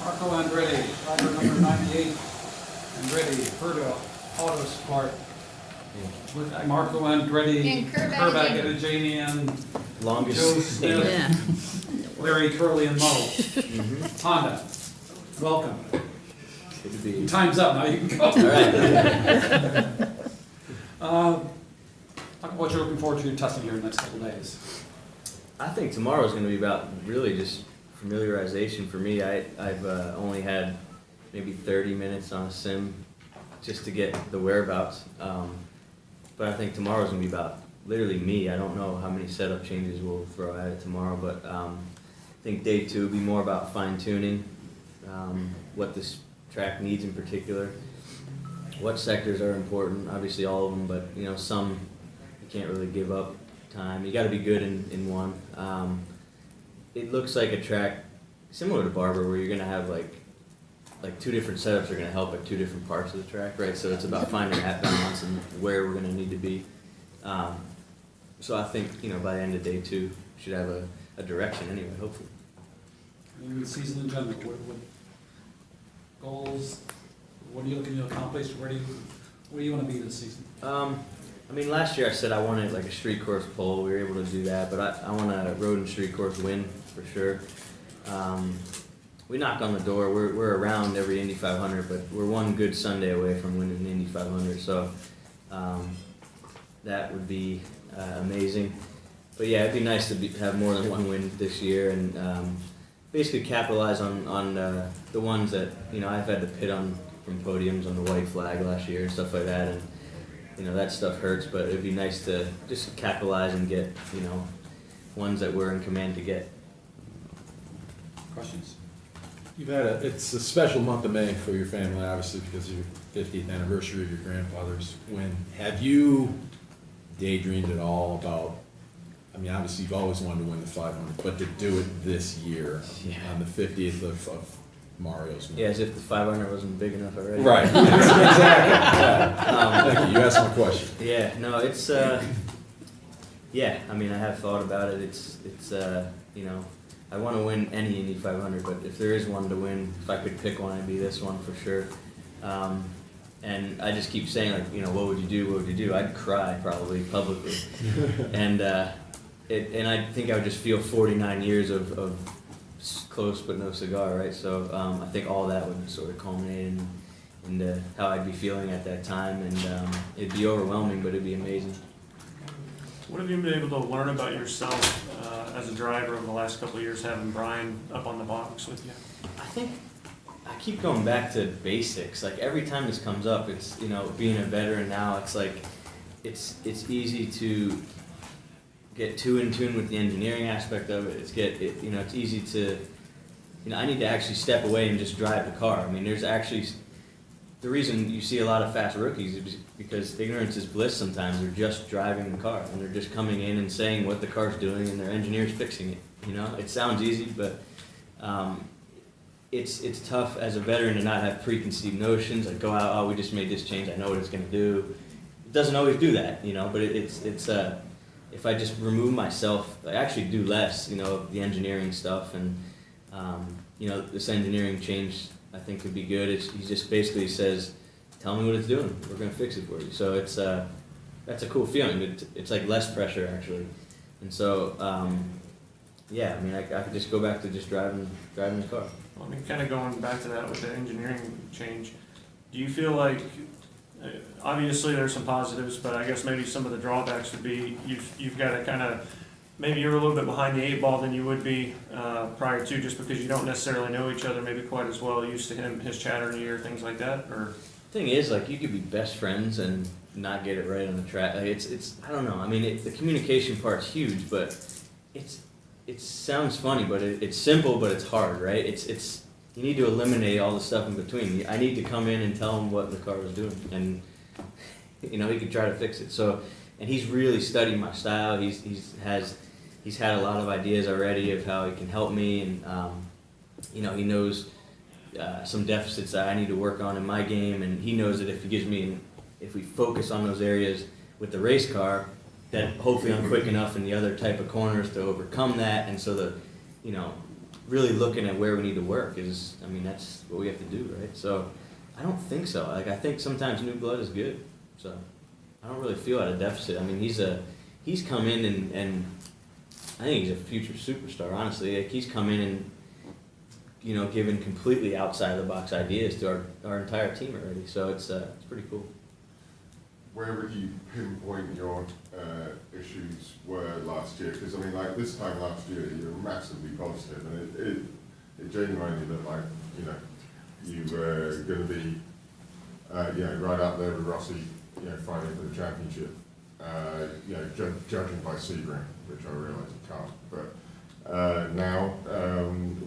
Marco Andretti, driver number 98. Andretti, Autosport with Marco Andretti, And Kurt Kerback, Adjanian. Adjanian, Joe Longest. Smith, Yeah. Larry Curley, and Mo. Honda, welcome. Good to be. Time's up now, you can go. All right. Talk about what you're looking forward to testing here in the next couple of days. I think tomorrow is going to be about really just familiarization for me. I've only had maybe 30 minutes on a sim just to get the whereabouts. But I think tomorrow is going to be about literally me. I don't know how many setup changes we'll throw at it tomorrow, but I think day 2 will be more about fine tuning, what this track needs in particular, what sectors are important, obviously all of them, but you know, some you can't really give up time. You got to be good in one. It looks like a track similar to Barber, where you're gonna have like 2 different setups are gonna help at 2 different parts of the track, right? So it's about finding that balance and where we're gonna need to be. So I think, you know, by the end of day 2, we should have a direction anyway, hopefully. In the season in general, what goals, what are you looking to accomplish, where do you want to be this season? I mean, last year I said I wanted like a street course pole. We were able to do that, but I want a road and street course win for sure. We knocked on the door. We're around every Indy 500, but we're one good Sunday away from winning the Indy 500. So that would be amazing. But yeah, it'd be nice to have more than one win this year and basically capitalize on the ones that, you know, I've had to pit on from podiums on the white flag last year and stuff like that. And you know, that stuff hurts, but it'd be nice to just capitalize and get, you know, ones that we're in command to get. Questions? It's a special month of May for your family, obviously, because of your 50th anniversary of your grandfather's win. Have you daydreamed at all about, I mean, obviously you've always wanted to win the 500, but to do it this year on the 50th of Mario's win? Yeah, as if the 500 wasn't big enough already. Right, exactly. Yeah. Thank you, you asked my question. Yeah, no, it's, yeah, I mean, I have thought about it. It's you know, I want to win any Indy 500, but if there is one to win, if I could pick one, it'd be this one for sure. And I just keep saying, like, you know, what would you do? What would you do? I'd cry probably publicly, and I think I would just feel 49 years of close but no cigar, right? So I think all that would sort of culminate in how I'd be feeling at that time, and it'd be overwhelming, but it'd be amazing. What have you been able to learn about yourself as a driver over the last couple of years, having Brian up on the box with you? I think I keep going back to basics. Like every time this comes up, it's, you know, being a veteran now, it's like it's easy to get too in tune with the engineering aspect of it. You know, it's easy to, you know, I need to actually step away and just drive the car. I mean, there's actually, the reason you see a lot of fast rookies is because ignorance is bliss sometimes. They're just driving the car, and they're just coming in and saying what the car's doing, and their engineer's fixing it. You know, it sounds easy, but it's tough as a veteran to not have preconceived notions, like go out, oh, we just made this change, I know what it's going to do. It doesn't always do that, you know, but it's if I just remove myself, I actually do less, you know, of the engineering stuff, and you know, this engineering change I think could be good. He just basically says, tell me what it's doing, we're going to fix it for you. So it's that's a cool feeling. It's like less pressure actually, and so yeah, I mean, I could just go back to just driving the car. Well, I mean, kind of going back to that with the engineering change, do you feel like, obviously there's some positives, but I guess maybe some of the drawbacks would be you've got to kind of, maybe you're a little bit behind the 8 ball than you would be prior to, just because you don't necessarily know each other maybe quite as well, used to him, his chatter in your ear, things like that, or? Thing is, like, you could be best friends and not get it right on the track. Like, it's I don't know. I mean, the communication part's huge, but it sounds funny, but it's simple, but it's hard, right? It's you need to eliminate all the stuff in between. I need to come in and tell him what the car was doing, and you know, he could try to fix it. So, and he's really studied my style. He's had a lot of ideas already of how he can help me, and you know, he knows some deficits that I need to work on in my game, and he knows that if we focus on those areas with the race car, that hopefully I'm quick enough in the other type of corners to overcome that, and so you know, really looking at where we need to work is, I mean, that's what we have to do, right? So I don't think so. Like, I think sometimes new blood is good. So I don't really feel at a deficit. I mean, he's come in and I think he's a future superstar, honestly. Like, he's come in and, you know, given completely outside of the box ideas to our entire team already. So it's pretty cool. Where would you pinpoint your issues were last year? Because I mean, like this time last year, you were massively positive, and it genuinely looked like, you know, you were going to be, you know, right up there with Rossi, you know, fighting for the championship. You know, judging by Sebring, which I realise you can't. But now,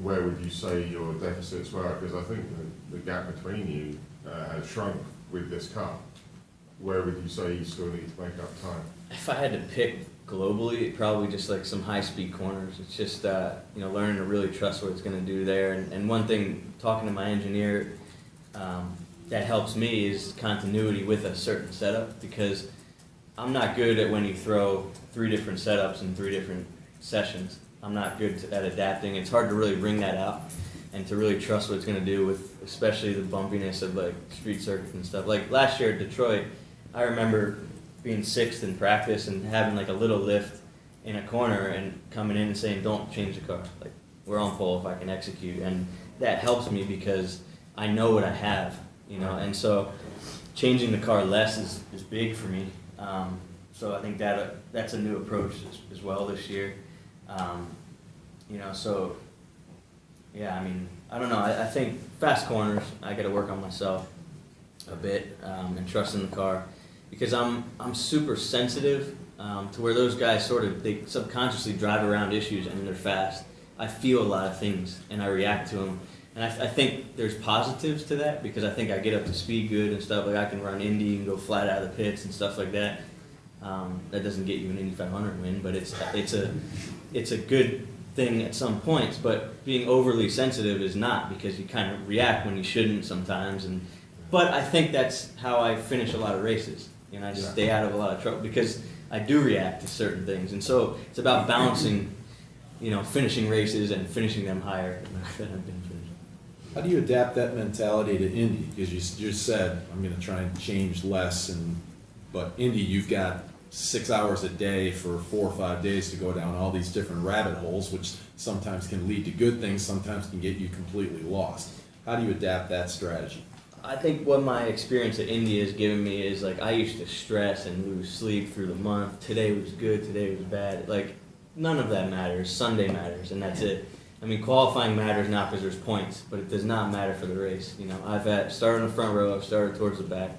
where would you say your deficits were? Because I think the gap between you has shrunk with this car. Where would you say you still need to make up time? If I had to pick globally, probably just like some high-speed corners. It's just, you know, learning to really trust what it's going to do there. And one thing, talking to my engineer, that helps me is continuity with a certain setup, because I'm not good at when you throw 3 different setups in 3 different sessions. I'm not good at adapting. It's hard to really bring that out and to really trust what it's going to do with, especially the bumpiness of like street circuits and stuff. Like last year at Detroit, I remember being 6th in practice and having like a little lift in a corner and coming in and saying, don't change the car. Like, we're on pole if I can execute. And that helps me because I know what I have, you know, and so changing the car less is big for me. So I think that's a new approach as well this year. You know, so yeah, I mean, I don't know. I think fast corners, I got to work on myself a bit and trust in the car, because I'm super sensitive to where those guys they subconsciously drive around issues and they're fast. I feel a lot of things and I react to them, and I think there's positives to that, because I think I get up to speed good and stuff. Like, I can run Indy and go flat out of the pits and stuff like that. That doesn't get you an Indy 500 win, but it's a good thing at some points. But being overly sensitive is not, because you kind of react when you shouldn't sometimes. But I think that's how I finish a lot of races. You know, I just stay out of a lot of trouble because I do react to certain things. And so it's about balancing, you know, finishing races and finishing them higher than I've been finishing. How do you adapt that mentality to Indy? Because you just said, I'm going to try and change less, but Indy, you've got 6 hours a day for 4 or 5 days to go down all these different rabbit holes, which sometimes can lead to good things, sometimes can get you completely lost. How do you adapt that strategy? I think what my experience at Indy has given me is, like, I used to stress and lose sleep through the month. Today was good, today was bad. Like, none of that matters. Sunday matters, and that's it. I mean, qualifying matters now because there's points, but it does not matter for the race. You know, I've started in the front row, I've started towards the back.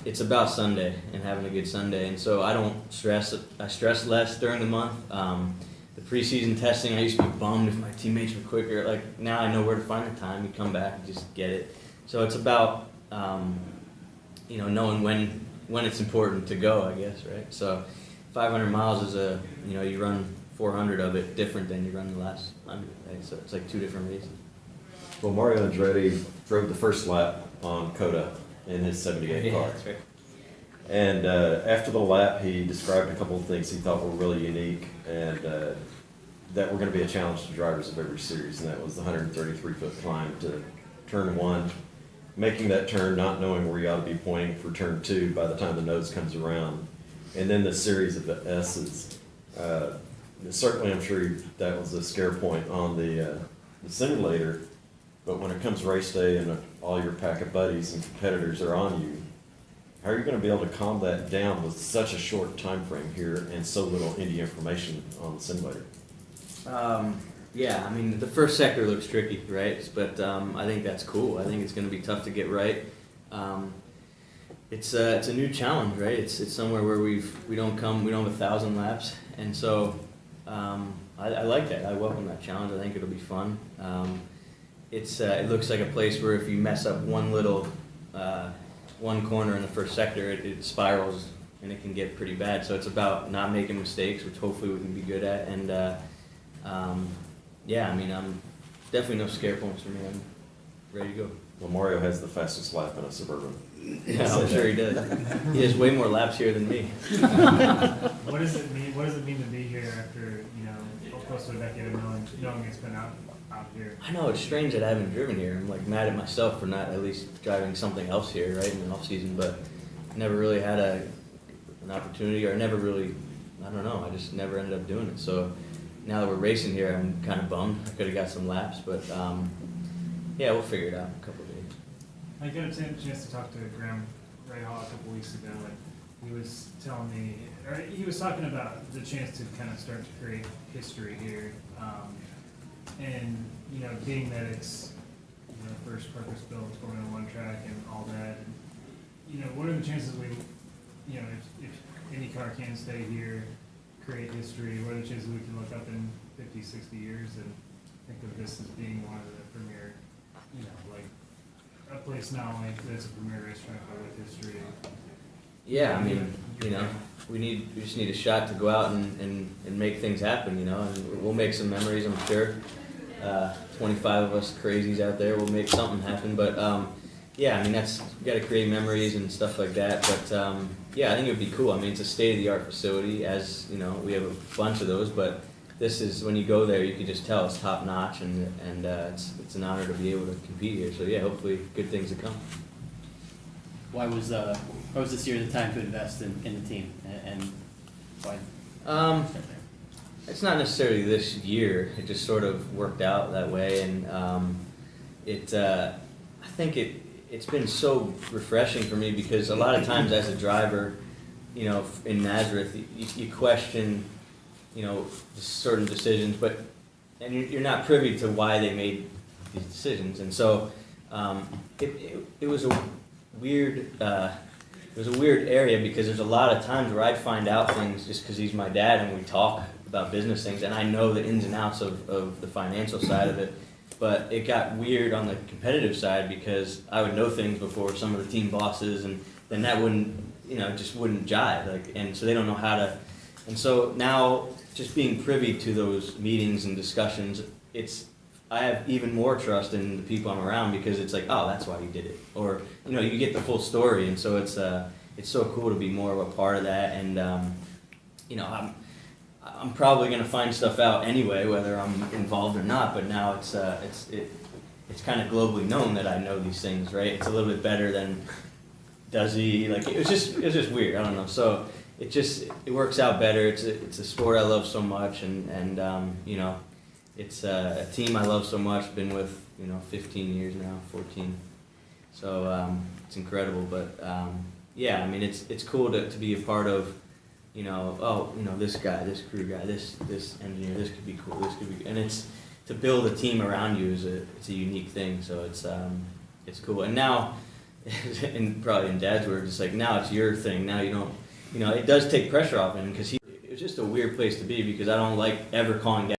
It's about Sunday and having a good Sunday, and so I don't stress. I stress less during the month. The preseason testing, I used to be bummed if my teammates were quicker. Like, now I know where to find the time. You come back and just get it. So it's about, you know, knowing when it's important to go, I guess, right? So 500 miles is you know, you run 400 of it different than you run the last 100, right? So it's like 2 different races. Well, Mario Andretti drove the first lap on Coda in his 78 car. Yeah, that's right. And after the lap, he described a couple of things he thought were really unique and that were going to be a challenge to drivers of every series, and that was the 133-foot climb to turn 1, making that turn not knowing where you ought to be pointing for turn 2 by the time the nose comes around, and then the series of S's. Certainly, I'm sure that was a scare point on the simulator, but when it comes race day and all your pack of buddies and competitors are on you, how are you going to be able to calm that down with such a short time frame here and so little Indy information on the simulator? Yeah, I mean, the first sector looks tricky, right? But I think that's cool. I think it's going to be tough to get right. It's a new challenge, right? It's somewhere where we don't have 1,000 laps, and so I like that. I welcome that challenge. I think it'll be fun. It looks like a place where if you mess up one little one corner in the first sector, it spirals and it can get pretty bad. So it's about not making mistakes, which hopefully we can be good at. And yeah, I mean, I'm definitely no scare points for me. I'm ready to go. Well, Mario has the fastest lap in a Suburban. Yeah, I'm sure he does. He has way more laps here than me. What does it mean? What does it mean to be here after, you know, close to a decade of knowing it's been out out here. I know, it's strange that I haven't driven here. I'm like mad at myself for not at least driving something else here, right, in the off season, but never really had an opportunity, or never really, I don't know, I just never ended up doing it. So now that we're racing here, I'm kind of bummed. I could have got some laps, but yeah, we'll figure it out in a couple of days. I got a chance to talk to Graham Rahal a couple weeks ago, and he was telling me, or he was talking about the chance to kind of start to create history here. And, you know, being that it's, you know, first purpose-built Formula One track and all that, and, you know, what are the chances we, you know, if IndyCar can stay here, create history, what are the chances we can look up in 50, 60 years and think of this as being one of the premier, you know, like, a place not only that's a premier racetrack, but with history? Yeah, I mean, you know, we just need a shot to go out and make things happen, you know, and we'll make some memories, I'm sure. 25 of us crazies out there will make something happen, but yeah, I mean, we got to create memories and stuff like that, but yeah, I think it would be cool. I mean, it's a state-of-the-art facility, as, you know, we have a bunch of those, but this is, when you go there, you can just tell it's top-notch, and it's an honor to be able to compete here, so yeah, hopefully good things to come. Why was this year the time to invest in the team, and why? It's not necessarily this year. It just sort of worked out that way, and I think it's been so refreshing for me, because a lot of times as a driver, you know, in Nazareth, you question, you know, certain decisions, and you're not privy to why they made these decisions, and so it was a weird. It was a weird area, because there's a lot of times where I'd find out things just because he's my dad and we talk about business things, and I know the ins and outs of the financial side of it. But it got weird on the competitive side, because I would know things before some of the team bosses, and then that wouldn't, you know, just wouldn't jive. Like, and so they don't know how to. And so now, just being privy to those meetings and discussions, I have even more trust in the people I'm around, because it's like, oh, that's why you did it, or, you know, you get the full story, and so it's so cool to be more of a part of that, and you know, I'm probably gonna find stuff out anyway, whether I'm involved or not. But now it's kind of globally known that I know these things, right? It's a little bit better than does he, like, it was just weird. I don't know. So it works out better. It's a sport I love so much, and you know. It's a team I love so much, been with, you know, 15 years now, 14. So it's incredible, but yeah, I mean, it's cool to be a part of, you know, oh, you know, this guy, this crew guy, this engineer, this could be cool, this could be, and it's, to build a team around you it's a unique thing, so it's cool. And now, and probably in Dad's words, it's like, now it's your thing, now you don't, you know, it does take pressure off him, because it was just a weird place to be, because I don't like ever calling Dad